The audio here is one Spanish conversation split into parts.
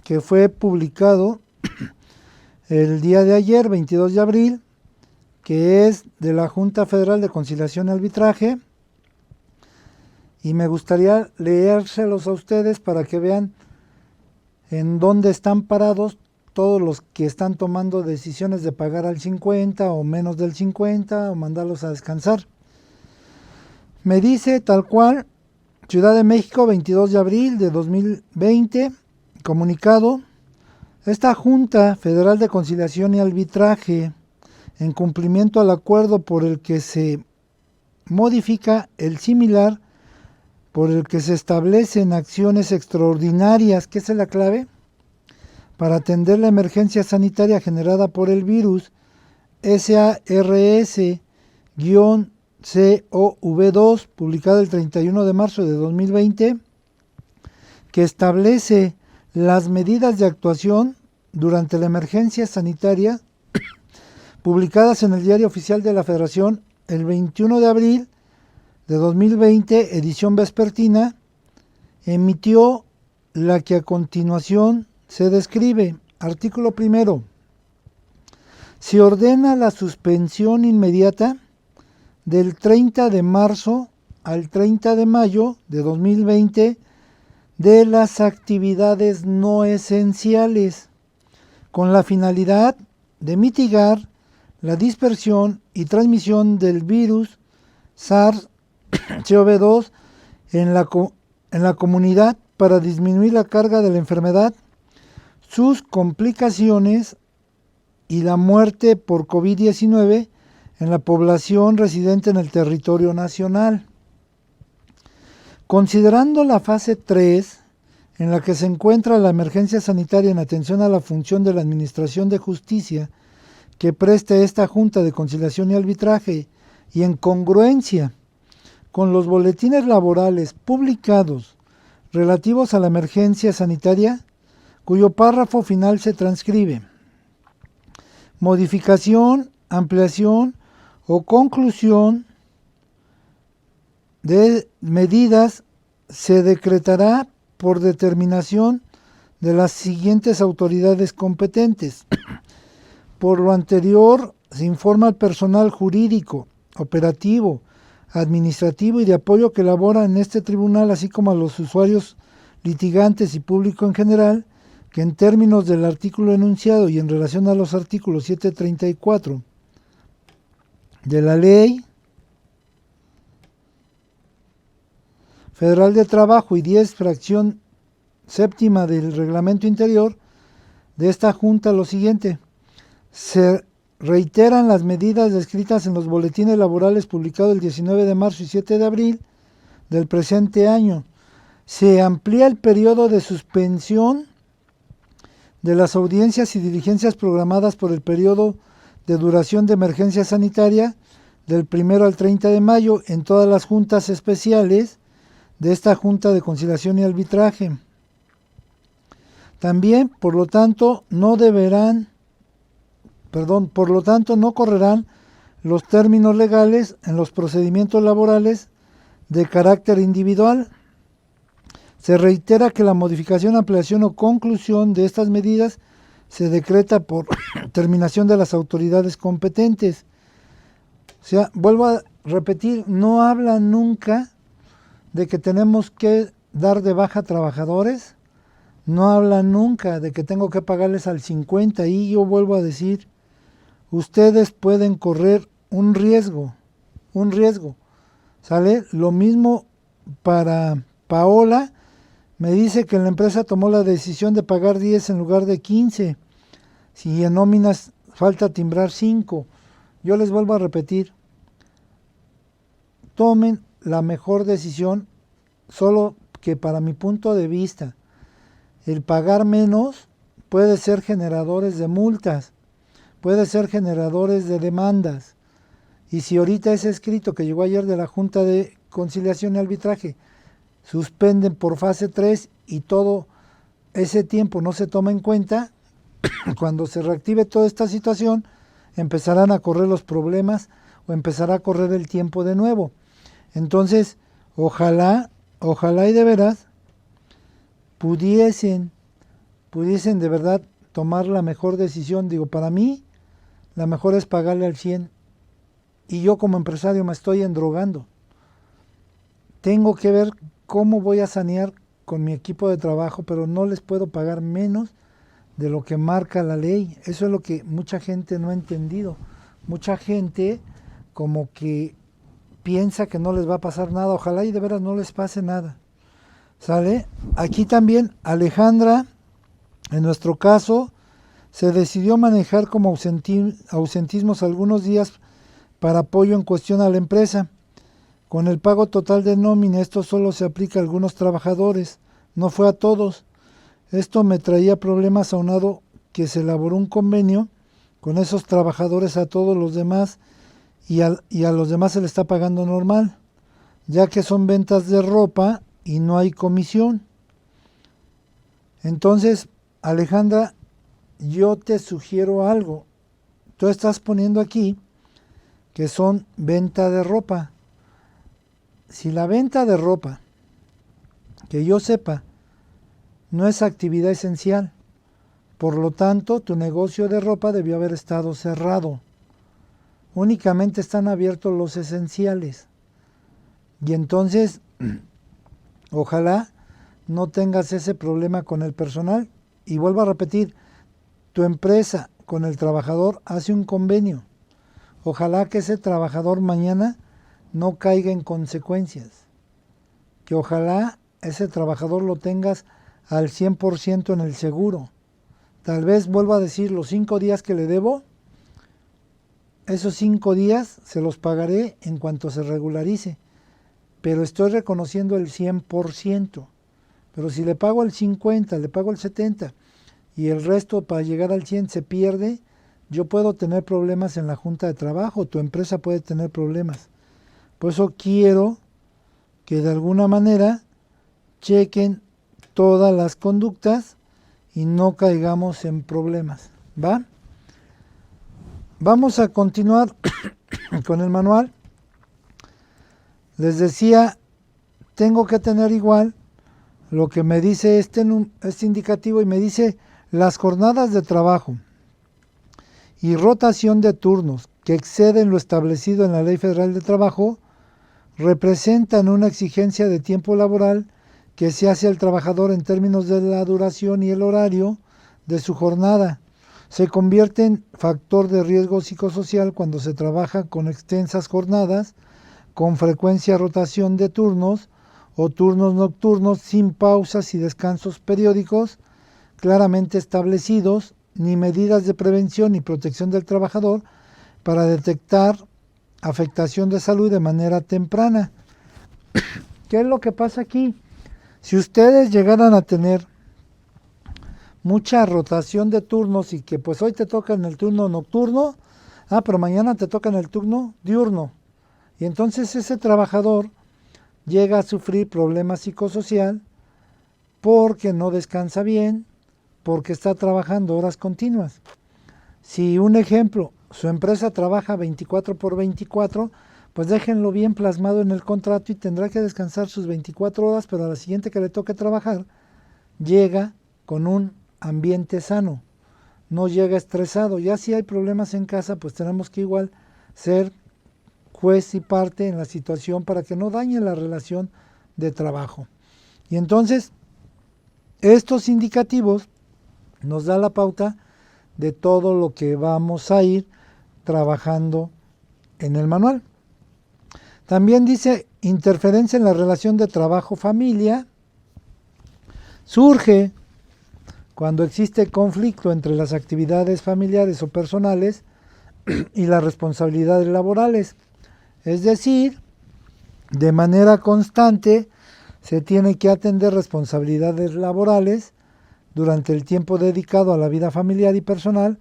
que fue publicado el día de ayer, 22 de abril, que es de la Junta Federal de Conciliación y Arbitraje, y me gustaría leérselos a ustedes para que vean en dónde están parados todos los que están tomando decisiones de pagar al 50 o menos del 50 o mandarlos a descansar. Me dice tal cual, Ciudad de México, 22 de abril de 2020, comunicado: esta Junta Federal de Conciliación y Arbitraje, en cumplimiento al acuerdo por el que se modifica el similar, por el que se establecen acciones extraordinarias, ¿qué es la clave? Para atender la emergencia sanitaria generada por el virus SARS-CoV-2, publicada el 31 de marzo de 2020, que establece las medidas de actuación durante la emergencia sanitaria, publicadas en el Diario Oficial de la Federación el 21 de abril de 2020, edición vespertina, emitió la que a continuación se describe. Artículo primero. Se ordena la suspensión inmediata del 30 de marzo al 30 de mayo de 2020 de las actividades no esenciales, con la finalidad de mitigar la dispersión y transmisión del virus SARS-CoV-2 en la comunidad, para disminuir la carga de la enfermedad, sus complicaciones y la muerte por COVID-19 en la población residente en el territorio nacional. Considerando la fase 3, en la que se encuentra la emergencia sanitaria en atención a la función de la Administración de Justicia que presta esta Junta de Conciliación y Arbitraje, y en congruencia con los boletines laborales publicados relativos a la emergencia sanitaria, cuyo párrafo final se transcribe: modificación, ampliación o conclusión de medidas se decretará por determinación de las siguientes autoridades competentes. Por lo anterior, se informa al personal jurídico, operativo, administrativo y de apoyo que labora en este tribunal, así como a los usuarios, litigantes y público en general, que en términos del artículo enunciado y en relación a los artículos 734 de la Ley Federal de Trabajo y 10, fracción séptima del Reglamento Interior de esta Junta, lo siguiente: se reiteran las medidas descritas en los boletines laborales publicados el 19 de marzo y 7 de abril del presente año. Se amplía el periodo de suspensión de las audiencias y diligencias programadas por el periodo de duración de emergencia sanitaria del 1 al 30 de mayo en todas las juntas especiales de esta Junta de Conciliación y Arbitraje. También, por lo tanto, no correrán los términos legales en los procedimientos laborales de carácter individual. Se reitera que la modificación, ampliación o conclusión de estas medidas se decreta por terminación de las autoridades competentes. O sea, vuelvo a repetir, no habla nunca de que tenemos que dar de baja a trabajadores, no habla nunca de que tengo que pagarles al 50, y yo vuelvo a decir, ustedes pueden correr un riesgo, ¿sale? Lo mismo para Paola. Me dice que la empresa tomó la decisión de pagar 10 en lugar de 15. Si en nóminas falta timbrar 5. Yo les vuelvo a repetir, tomen la mejor decisión, solo que para mi punto de vista, el pagar menos puede ser generadores de multas, puede ser generadores de demandas. Y si ahorita ese escrito que llegó ayer de la Junta de Conciliación y Arbitraje suspenden por fase 3 y todo ese tiempo no se toma en cuenta, cuando se reactive toda esta situación, empezarán a correr los problemas o empezará a correr el tiempo de nuevo. Entonces, ojalá y de veras pudiesen pudiesen de verdad tomar la mejor decisión. Digo, para mí, la mejor es pagarle al 100. Y yo como empresario me estoy endrogando. Tengo que ver cómo voy a sanear con mi equipo de trabajo, pero no les puedo pagar menos de lo que marca la ley. Eso es lo que mucha gente no ha entendido. Mucha gente como que piensa que no les va a pasar nada. Ojalá y de veras no les pase nada. ¿Sale? Aquí también Alejandra, en nuestro caso, se decidió manejar como ausentismos algunos días para apoyo en cuestión a la empresa. Con el pago total de nómina, esto solo se aplica a algunos trabajadores, no fue a todos. Esto me traía problemas aunado que se elaboró un convenio con esos trabajadores a todos los demás y a los demás se le está pagando normal, ya que son ventas de ropa y no hay comisión. Entonces, Alejandra, yo te sugiero algo. Tú estás poniendo aquí que son venta de ropa. Si la venta de ropa, que yo sepa, no es actividad esencial, por lo tanto, tu negocio de ropa debió haber estado cerrado. Únicamente están abiertos los esenciales. Y entonces, ojalá no tengas ese problema con el personal. Y vuelvo a repetir, tu empresa con el trabajador hace un convenio. Ojalá que ese trabajador mañana no caiga en consecuencias. Que ojalá ese trabajador lo tengas al 100% en el seguro. Tal vez vuelvo a decir, los 5 días que le debo, esos 5 días se los pagaré en cuanto se regularice. Pero estoy reconociendo el 100%. Pero si le pago el 50, le pago el 70 y el resto para llegar al 100 se pierde, yo puedo tener problemas en la junta de trabajo, tu empresa puede tener problemas. Por eso quiero que de alguna manera chequen todas las conductas y no caigamos en problemas, ¿va? Vamos a continuar con el manual. Les decía, tengo que tener igual lo que me dice este indicativo y me dice las jornadas de trabajo y rotación de turnos que exceden lo establecido en la Ley Federal de Trabajo representan una exigencia de tiempo laboral que se hace al trabajador en términos de la duración y el horario de su jornada. Se convierte en factor de riesgo psicosocial cuando se trabaja con extensas jornadas, con frecuencia rotación de turnos o turnos nocturnos sin pausas y descansos periódicos claramente establecidos, ni medidas de prevención y protección del trabajador para detectar afectación de salud de manera temprana. ¿Qué es lo que pasa aquí? Si ustedes llegaran a tener mucha rotación de turnos y que pues hoy te toca en el turno nocturno, pero mañana te toca en el turno diurno, y entonces ese trabajador llega a sufrir problemas psicosocial porque no descansa bien, porque está trabajando horas continuas. Si un ejemplo, su empresa trabaja 24/24, pues déjenlo bien plasmado en el contrato y tendrá que descansar sus 24 horas, pero a la siguiente que le toque trabajar, llega con un ambiente sano, no llega estresado. Ya si hay problemas en casa, pues tenemos que igual ser juez y parte en la situación para que no dañe la relación de trabajo. Y entonces, estos indicativos nos da la pauta de todo lo que vamos a ir trabajando en el manual. También dice interferencia en la relación de trabajo-familia. Surge cuando existe conflicto entre las actividades familiares o personales y las responsabilidades laborales. Es decir, de manera constante se tiene que atender responsabilidades laborales durante el tiempo dedicado a la vida familiar y personal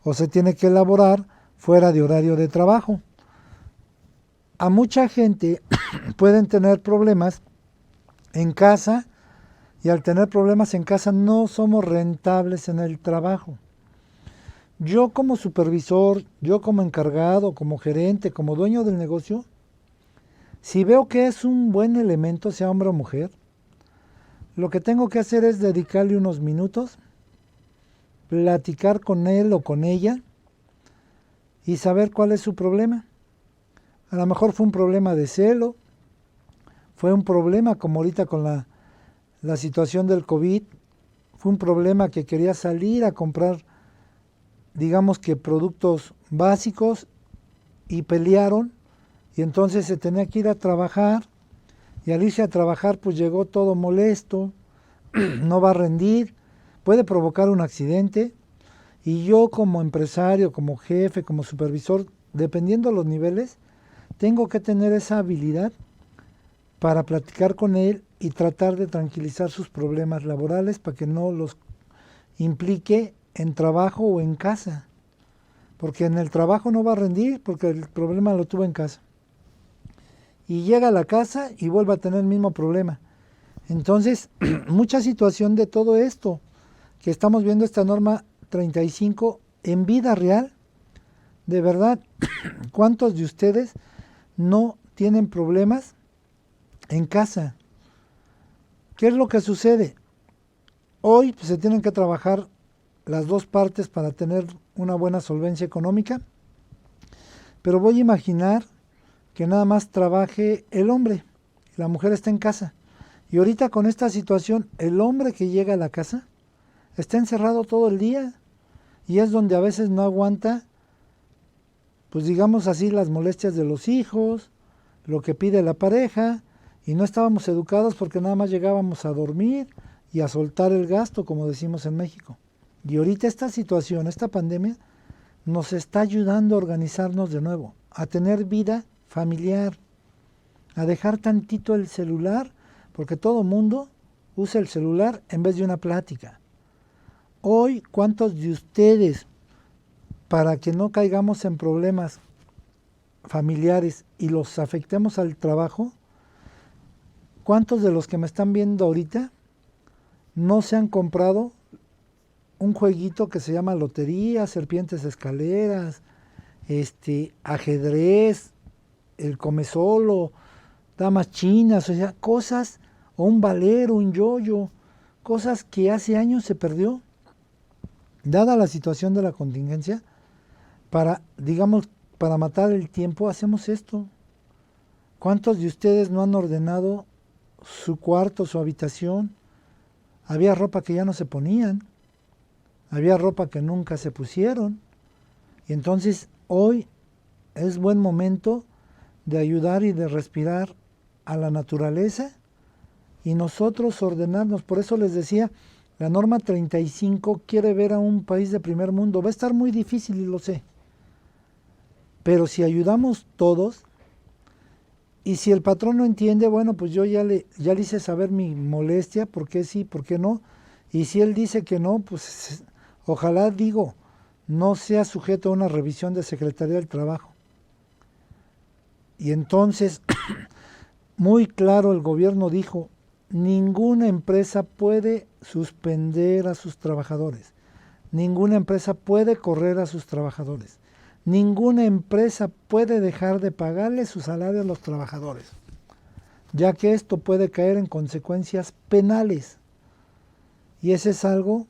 o se tiene que elaborar fuera de horario de trabajo. A mucha gente pueden tener problemas en casa y al tener problemas en casa no somos rentables en el trabajo. Yo como supervisor, yo como encargado, como gerente, como dueño del negocio, si veo que es un buen elemento, sea hombre o mujer, lo que tengo que hacer es dedicarle unos minutos platicar con él o con ella y saber cuál es su problema. A lo mejor fue un problema de celo, fue un problema como ahorita con la situación del COVID, fue un problema que quería salir a comprar, digamos que productos básicos y pelearon y entonces se tenía que ir a trabajar y al irse a trabajar pues llegó todo molesto, no va a rendir, puede provocar un accidente y yo como empresario, como jefe, como supervisor, dependiendo de los niveles, tengo que tener esa habilidad para platicar con él y tratar de tranquilizar sus problemas laborales para que no los implique en trabajo o en casa. Porque en el trabajo no va a rendir porque el problema lo tuvo en casa. Y llega a la casa y vuelve a tener el mismo problema. Entonces, mucha situación de todo esto, que estamos viendo esta norma 35 en vida real, de verdad, ¿cuántos de ustedes no tienen problemas en casa? ¿Qué es lo que sucede? Hoy pues, se tienen que trabajar las dos partes para tener una buena solvencia económica, pero voy a imaginar que nada más trabaje el hombre y la mujer está en casa. Y ahorita con esta situación, el hombre que llega a la casa está encerrado todo el día y es donde a veces no aguanta, pues digamos así, las molestias de los hijos, lo que pide la pareja, y no estábamos educados porque nada más llegábamos a dormir y a soltar el gasto, como decimos en México. Y ahorita esta situación, esta pandemia, nos está ayudando a organizarnos de nuevo, a tener vida familiar, a dejar tantito el celular, porque todo mundo usa el celular en vez de una plática. Hoy, ¿cuántos de ustedes, para que no caigamos en problemas familiares y los afectemos al trabajo, cuántos de los que me están viendo ahorita no se han comprado un jueguito que se llama lotería, serpientes escaleras, ajedrez, el come solo, damas chinas, o sea, cosas, o un valero, un yoyo, cosas que hace años se perdió? Dada la situación de la contingencia, para matar el tiempo, hacemos esto. ¿Cuántos de ustedes no han ordenado su cuarto, su habitación? Había ropa que ya no se ponían, había ropa que nunca se pusieron. Y entonces hoy es buen momento de ayudar y de respirar a la naturaleza y nosotros ordenarnos. Por eso les decía, la norma 35 quiere ver a un país de primer mundo. Va a estar muy difícil y lo sé. Pero si ayudamos todos, y si el patrón no entiende, bueno, pues yo ya le hice saber mi molestia, por qué sí, por qué no. Y si él dice que no, pues ojalá, no sea sujeto a una revisión de Secretaría del Trabajo. Y entonces, muy claro, el gobierno dijo, ninguna empresa puede suspender a sus trabajadores, ninguna empresa puede correr a sus trabajadores, ninguna empresa puede dejar de pagarle su salario a los trabajadores, ya que esto puede caer en consecuencias penales. Y ese es algo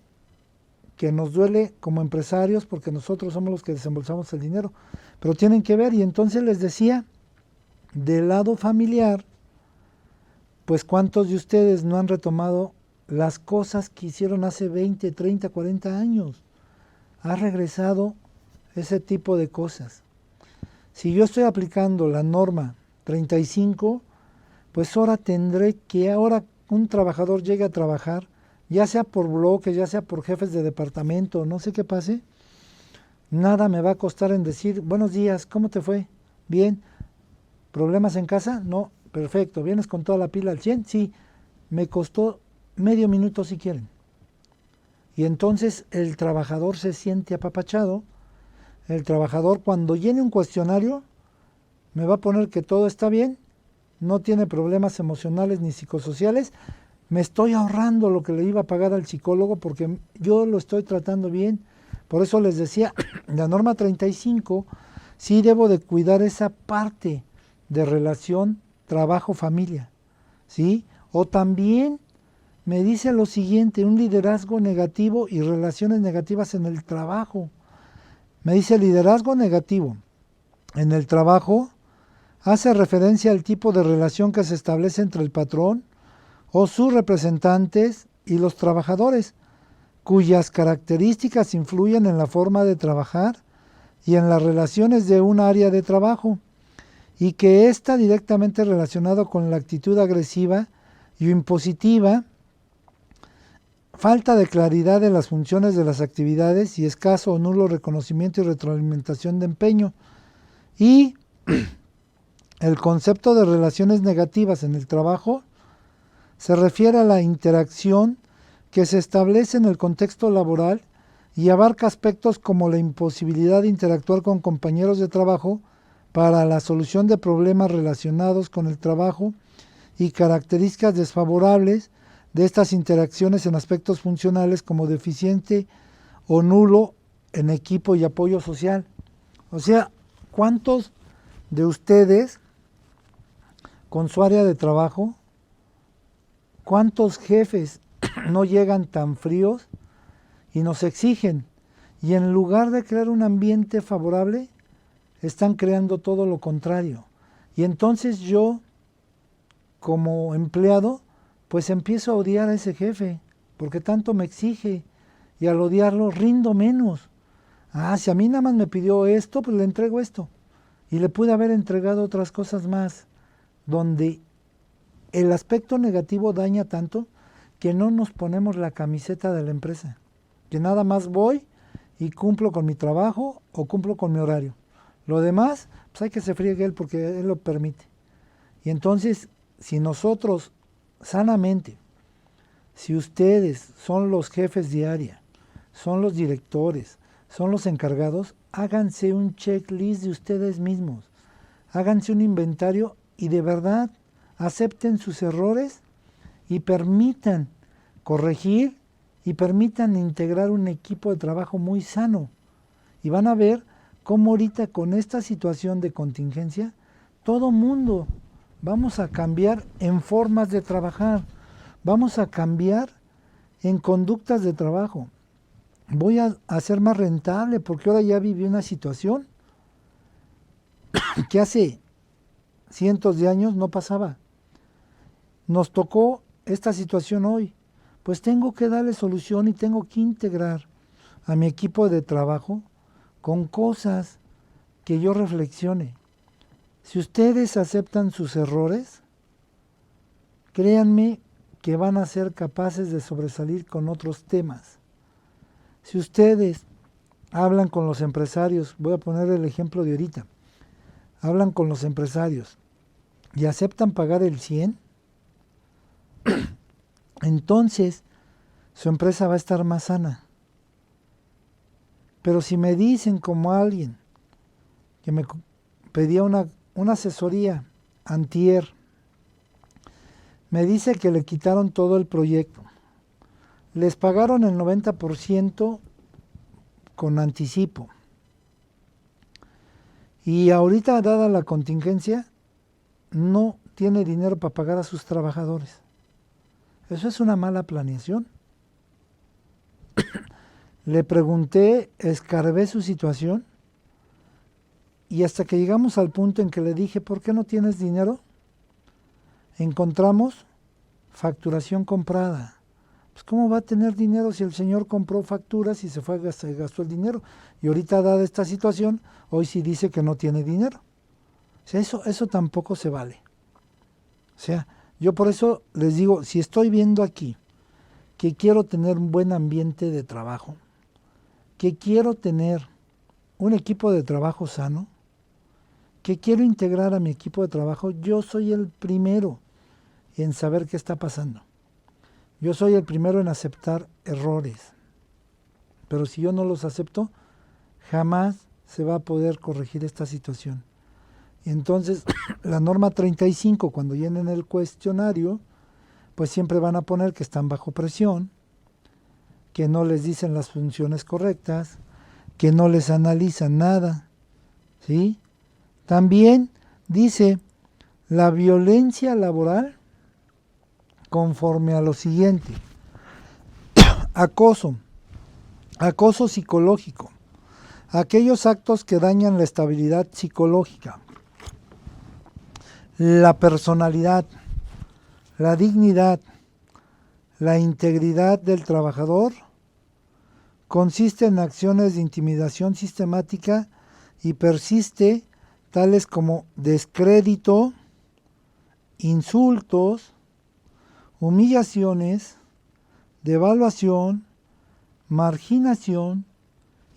que nos duele como empresarios porque nosotros somos los que desembolsamos el dinero, pero tienen que ver. Y entonces les decía, del lado familiar, pues cuántos de ustedes no han retomado las cosas que hicieron hace 20, 30, 40 años. Ha regresado ese tipo de cosas. Si yo estoy aplicando la norma 35, pues ahora tendré que, ahora un trabajador llegue a trabajar, ya sea por bloque, ya sea por jefes de departamento, no sé qué pase, nada me va a costar en decir, buenos días, ¿cómo te fue? Bien. ¿Problemas en casa? No. Perfecto. ¿Vienes con toda la pila al 100? Sí. Me costó medio minuto si quieren. Y entonces el trabajador se siente apapachado. El trabajador cuando llene un cuestionario me va a poner que todo está bien, no tiene problemas emocionales ni psicosociales. Me estoy ahorrando lo que le iba a pagar al psicólogo porque yo lo estoy tratando bien. Por eso les decía, la norma 35, sí debo de cuidar esa parte de relación trabajo-familia, ¿sí? O también me dice lo siguiente: un liderazgo negativo y relaciones negativas en el trabajo. Me dice liderazgo negativo en el trabajo hace referencia al tipo de relación que se establece entre el patrón o sus representantes y los trabajadores, cuyas características influyen en la forma de trabajar y en las relaciones de un área de trabajo, y que está directamente relacionado con la actitud agresiva y impositiva, falta de claridad de las funciones de las actividades y escaso o nulo reconocimiento y retroalimentación de empeño. Y el concepto de relaciones negativas en el trabajo se refiere a la interacción que se establece en el contexto laboral y abarca aspectos como la imposibilidad de interactuar con compañeros de trabajo para la solución de problemas relacionados con el trabajo y características desfavorables de estas interacciones en aspectos funcionales como deficiente o nulo en equipo y apoyo social. O sea, ¿cuántos de ustedes con su área de trabajo, cuántos jefes no llegan tan fríos y nos exigen? Y en lugar de crear un ambiente favorable, están creando todo lo contrario. Y entonces yo, como empleado, pues empiezo a odiar a ese jefe, porque tanto me exige, y al odiarlo rindo menos. Si a mí nada más me pidió esto, pues le entrego esto. Y le pude haber entregado otras cosas más, donde el aspecto negativo daña tanto que no nos ponemos la camiseta de la empresa. Que nada más voy y cumplo con mi trabajo o cumplo con mi horario. Lo demás, pues hay que se friegue él porque él lo permite. Y entonces, si nosotros sanamente, si ustedes son los jefes de área, son los directores, son los encargados, háganse un checklist de ustedes mismos, háganse un inventario y de verdad acepten sus errores y permitan corregir y permitan integrar un equipo de trabajo muy sano. Y van a ver cómo ahorita con esta situación de contingencia, todo mundo vamos a cambiar en formas de trabajar, vamos a cambiar en conductas de trabajo. Voy a hacer más rentable porque ahora ya viví una situación que hace cientos de años no pasaba. Nos tocó esta situación hoy, pues tengo que darle solución y tengo que integrar a mi equipo de trabajo con cosas que yo reflexione. Si ustedes aceptan sus errores, créanme que van a ser capaces de sobresalir con otros temas. Si ustedes hablan con los empresarios, voy a poner el ejemplo de ahorita, hablan con los empresarios y aceptan pagar el 100, entonces su empresa va a estar más sana. Pero si me dicen como alguien que me pedía una asesoría antier, me dice que le quitaron todo el proyecto, les pagaron el 90% con anticipo, y ahorita, dada la contingencia, no tiene dinero para pagar a sus trabajadores. Eso es una mala planeación. Le pregunté, escarbé su situación, y hasta que llegamos al punto en que le dije, ¿por qué no tienes dinero? Encontramos facturación comprada. Pues ¿cómo va a tener dinero si el señor compró facturas y se gastó el dinero? Y ahorita, dada esta situación, hoy sí dice que no tiene dinero. O sea, eso tampoco se vale. O sea, yo por eso les digo, si estoy viendo aquí que quiero tener un buen ambiente de trabajo, que quiero tener un equipo de trabajo sano, que quiero integrar a mi equipo de trabajo, yo soy el primero en saber qué está pasando. Yo soy el primero en aceptar errores. Pero si yo no los acepto, jamás se va a poder corregir esta situación. Y entonces, la norma 35, cuando llenen el cuestionario, pues siempre van a poner que están bajo presión, que no les dicen las funciones correctas, que no les analizan nada, ¿sí? También dice, la violencia laboral conforme a lo siguiente. Acoso psicológico, aquellos actos que dañan la estabilidad psicológica, la personalidad, la dignidad, la integridad del trabajador, consiste en acciones de intimidación sistemática y persiste tales como descrédito, insultos, humillaciones, devaluación, marginación,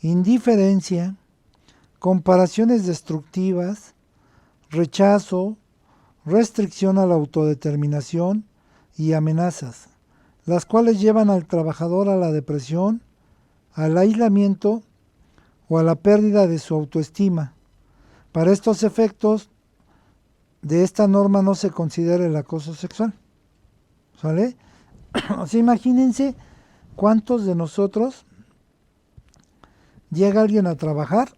indiferencia, comparaciones destructivas, rechazo, restricción a la autodeterminación y amenazas, las cuales llevan al trabajador a la depresión, al aislamiento o a la pérdida de su autoestima. Para estos efectos, de esta norma no se considera el acoso sexual. ¿Sale? O sea, imagínense cuántos de nosotros llega alguien a trabajar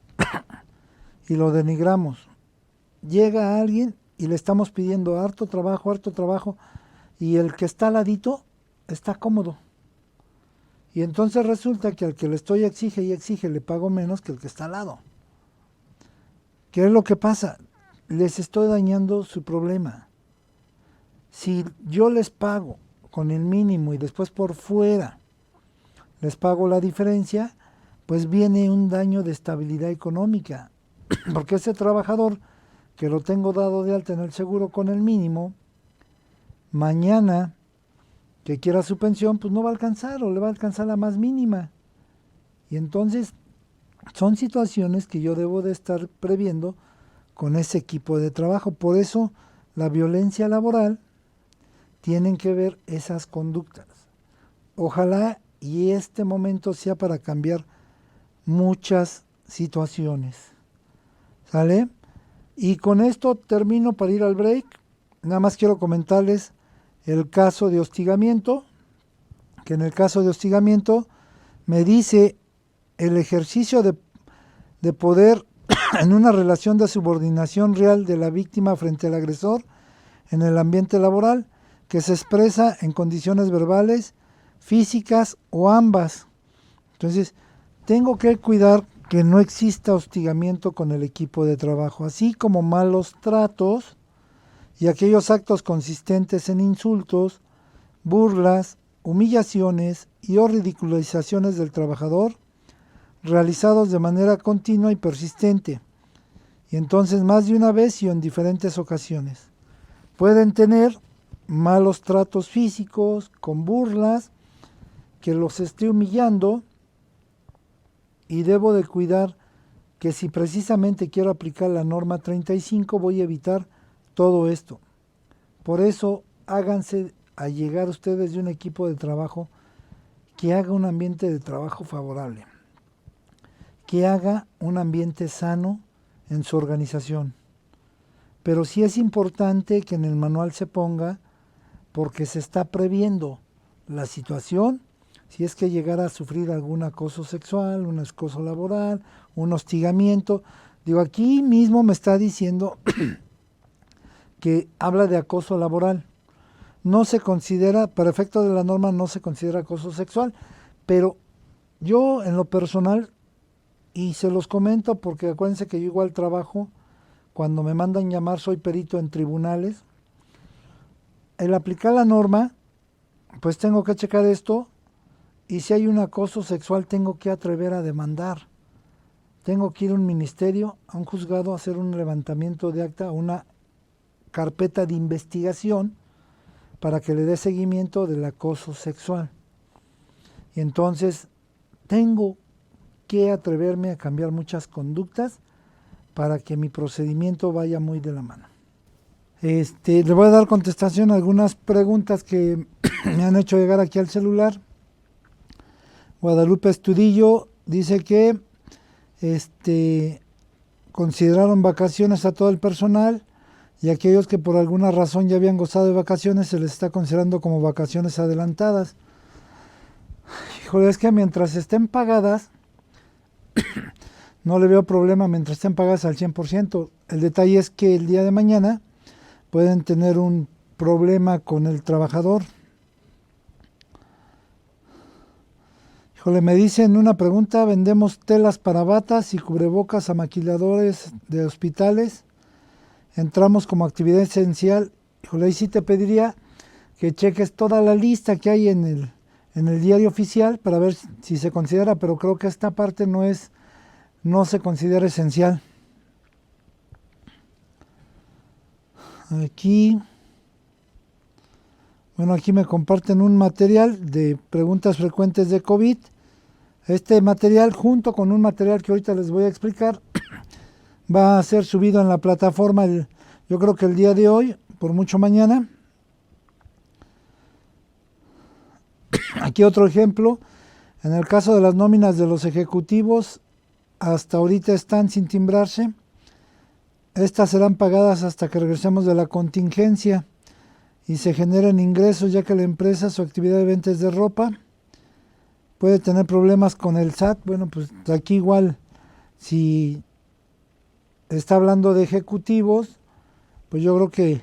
y lo denigramos. Llega alguien y le estamos pidiendo harto trabajo, y el que está al ladito está cómodo. Y entonces resulta que al que le estoy exige le pago menos que el que está al lado. ¿Qué es lo que pasa? Les estoy dañando su problema. Si yo les pago con el mínimo y después por fuera les pago la diferencia, pues viene un daño de estabilidad económica. Porque ese trabajador que lo tengo dado de alta en el seguro con el mínimo, mañana que quiera su pensión, pues no va a alcanzar o le va a alcanzar la más mínima. Y entonces son situaciones que yo debo de estar previendo con ese equipo de trabajo. Por eso la violencia laboral tienen que ver esas conductas. Ojalá y este momento sea para cambiar muchas situaciones. ¿Sale? Y con esto termino para ir al break. Nada más quiero comentarles el caso de hostigamiento, que en el caso de hostigamiento me dice el ejercicio de poder en una relación de subordinación real de la víctima frente al agresor en el ambiente laboral, que se expresa en condiciones verbales, físicas o ambas. Entonces, tengo que cuidar que no exista hostigamiento con el equipo de trabajo, así como malos tratos y aquellos actos consistentes en insultos, burlas, humillaciones y o ridiculizaciones del trabajador, realizados de manera continua y persistente, y entonces más de una vez y en diferentes ocasiones. Pueden tener malos tratos físicos, con burlas, que los esté humillando, y debo de cuidar que si precisamente quiero aplicar la norma 35 voy a evitar todo esto. Por eso háganse a llegar ustedes de un equipo de trabajo que haga un ambiente de trabajo favorable, que haga un ambiente sano en su organización. Pero sí es importante que en el manual se ponga, porque se está previendo la situación, si es que llegara a sufrir algún acoso sexual, un acoso laboral, un hostigamiento. Digo, aquí mismo me está diciendo que habla de acoso laboral. No se considera, para efectos de la norma, no se considera acoso sexual, pero yo en lo personal, y se los comento porque acuérdense que yo igual trabajo, cuando me mandan llamar soy perito en tribunales, el aplicar la norma, pues tengo que checar esto, y si hay un acoso sexual tengo que atrever a demandar. Tengo que ir a un ministerio, a un juzgado, a hacer un levantamiento de acta, una carpeta de investigación para que le dé seguimiento del acoso sexual. Y entonces tengo que atreverme a cambiar muchas conductas para que mi procedimiento vaya muy de la mano. Le voy a dar contestación a algunas preguntas que me han hecho llegar aquí al celular. Guadalupe Estudillo dice que consideraron vacaciones a todo el personal, y aquellos que por alguna razón ya habían gozado de vacaciones se les está considerando como vacaciones adelantadas. Híjole, es que mientras estén pagadas, no le veo problema mientras estén pagadas al 100%. El detalle es que el día de mañana pueden tener un problema con el trabajador, Híjole, me dicen una pregunta, vendemos telas para batas y cubrebocas a maquiladores de hospitales. Entramos como actividad esencial. Híjole, ahí sí te pediría que cheques toda la lista que hay en el diario oficial para ver si se considera, pero creo que esta parte no se considera esencial. Aquí me comparten un material de preguntas frecuentes de COVID. Este material, junto con un material que ahorita les voy a explicar, va a ser subido en la plataforma, yo creo que el día de hoy, por mucho mañana. Aquí otro ejemplo. En el caso de las nóminas de los ejecutivos, hasta ahorita están sin timbrarse. Estas serán pagadas hasta que regresemos de la contingencia y se generen ingresos, ya que la empresa, su actividad de ventas de ropa, puede tener problemas con el SAT. Bueno, pues aquí igual, si está hablando de ejecutivos, pues yo creo que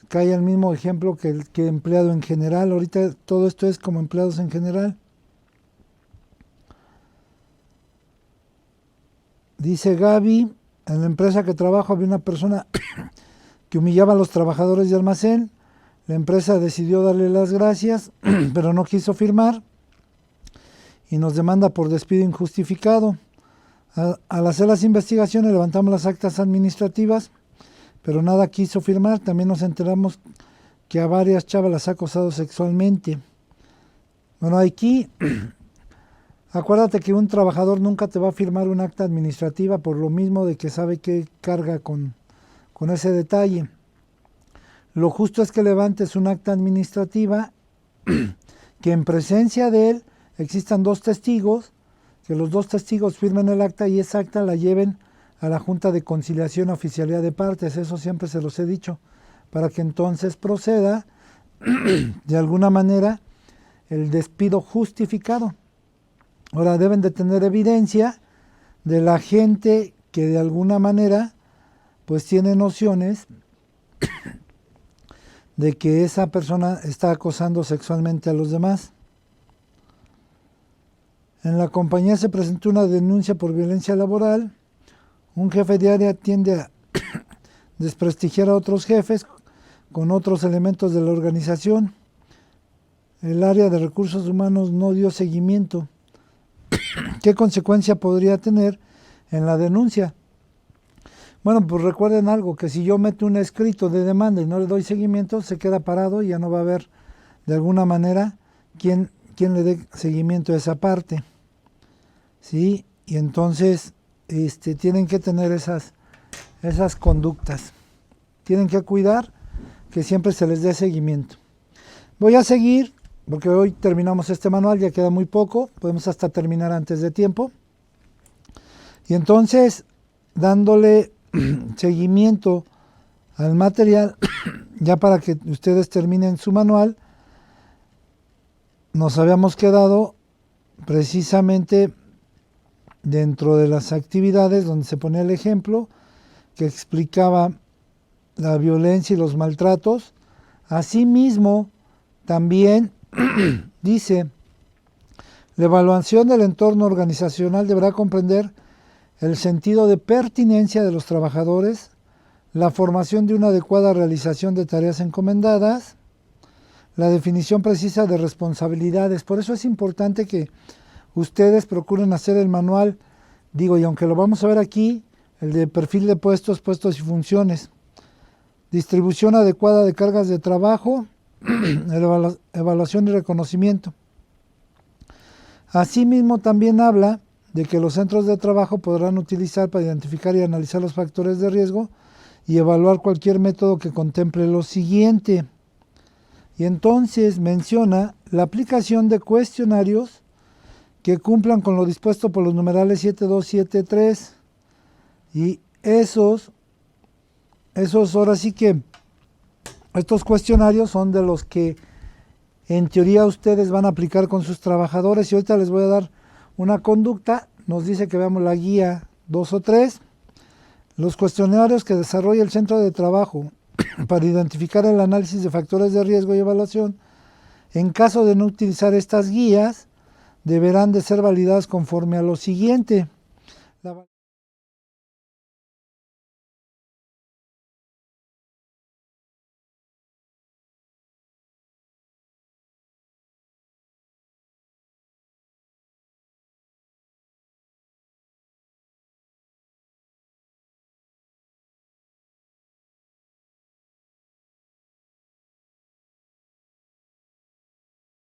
cae el mismo ejemplo que el que empleado en general. Ahorita todo esto es como empleados en general. Dice Gaby, en la empresa que trabajo había una persona que humillaba a los trabajadores de almacén. La empresa decidió darle las gracias, pero no quiso firmar y nos demanda por despido injustificado. Al hacer las investigaciones levantamos las actas administrativas, pero nada quiso firmar. También nos enteramos que a varias chavas las ha acosado sexualmente. Bueno, aquí, acuérdate que un trabajador nunca te va a firmar un acta administrativa por lo mismo de que sabe que carga con ese detalle. Lo justo es que levantes un acta administrativa, que en presencia de él existan dos testigos, que los dos testigos firmen el acta y esa acta la lleven a la Junta de Conciliación Oficialidad de Partes. Eso siempre se los he dicho, para que entonces proceda de alguna manera el despido justificado. Ahora deben de tener evidencia de la gente que de alguna manera pues tiene nociones de que esa persona está acosando sexualmente a los demás. En la compañía se presentó una denuncia por violencia laboral. Un jefe de área tiende a desprestigiar a otros jefes con otros elementos de la organización. El área de recursos humanos no dio seguimiento. ¿Qué consecuencia podría tener en la denuncia? Bueno, pues recuerden algo, que si yo meto un escrito de demanda y no le doy seguimiento, se queda parado y ya no va a haber de alguna manera quien le dé seguimiento a esa parte. ¿Sí? Y entonces tienen que tener esas conductas. Tienen que cuidar que siempre se les dé seguimiento. Voy a seguir, porque hoy terminamos este manual, ya queda muy poco, podemos hasta terminar antes de tiempo. Y entonces, dándole seguimiento al material, ya para que ustedes terminen su manual, nos habíamos quedado precisamente dentro de las actividades donde se ponía el ejemplo que explicaba la violencia y los maltratos. Asimismo, también dice, la evaluación del entorno organizacional deberá comprender el sentido de pertinencia de los trabajadores, la formación de una adecuada realización de tareas encomendadas, la definición precisa de responsabilidades. Por eso es importante que ustedes procuren hacer el manual, y aunque lo vamos a ver aquí, el de perfil de puestos y funciones, distribución adecuada de cargas de trabajo, evaluación y reconocimiento. Asimismo, también habla de que los centros de trabajo podrán utilizar para identificar y analizar los factores de riesgo y evaluar cualquier método que contemple lo siguiente. Y entonces menciona la aplicación de cuestionarios que cumplan con lo dispuesto por los numerales 7273. Y esos ahora sí que estos cuestionarios son de los que en teoría ustedes van a aplicar con sus trabajadores. Y ahorita les voy a dar una conducta. Nos dice que veamos la guía 2 o 3. Los cuestionarios que desarrolla el centro de trabajo para identificar el análisis de factores de riesgo y evaluación. En caso de no utilizar estas guías, deberán de ser validadas conforme a lo siguiente.